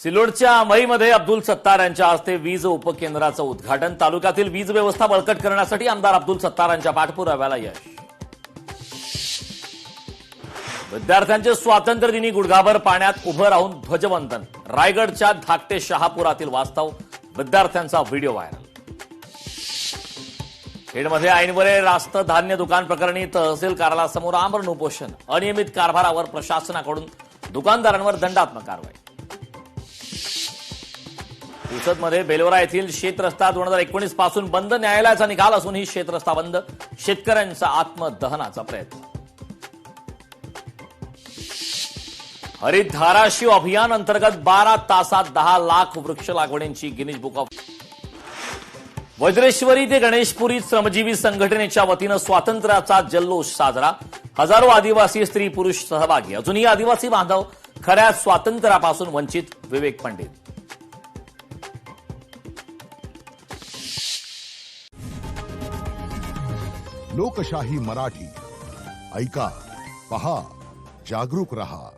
सिल्लोडच्या अंभईमध्ये अब्दुल सत्तार यांच्या हस्ते वीज उपकेंद्राचं उद्घाटन। तालुक्यातील वीज व्यवस्था बळकट करण्यासाठी आमदार अब्दुल सत्तार यांच्या पाठपुराव्याला यश। विद्यार्थ्यांचे स्वातंत्र्य दिनी गुडघाभर पाण्यात उभं राहून ध्वजवंदन। रायगडच्या धाकटे शहापुरातील वास्तव, विद्यार्थ्यांचा व्हिडिओ व्हायरल। खेडमध्ये ऐनवेळे रास्त धान्य दुकान प्रकरणी तहसील कार्यालयासमोर आमरण उपोषण। अनियमित कारभारावर प्रशासनाकडून दुकानदारांवर दंडात्मक कारवाई। पुसदमध्ये बेलोरा येथील शेतरस्ता 2019 पासून बंद। न्यायालयाचा निकाल असूनही शेतरस्ता बंद। शेतकऱ्यांचा आत्मदहनाचा प्रयत्न। हरित धाराशिव अभियान अंतर्गत 12 तासात 10 लाख वृक्ष लागवडींची गिनीज बुक ऑफ। वज्रेश्वरी ते गणेशपुरी श्रमजीवी संघटनेच्या वतीनं स्वातंत्र्याचा जल्लोष साजरा। हजारो आदिवासी स्त्री पुरुष सहभागी। अजूनही आदिवासी बांधव खऱ्या स्वातंत्र्यापासून वंचित। विवेक पंडित। लोकशाही मराठी ऐका, पहा, जागरूक रहा।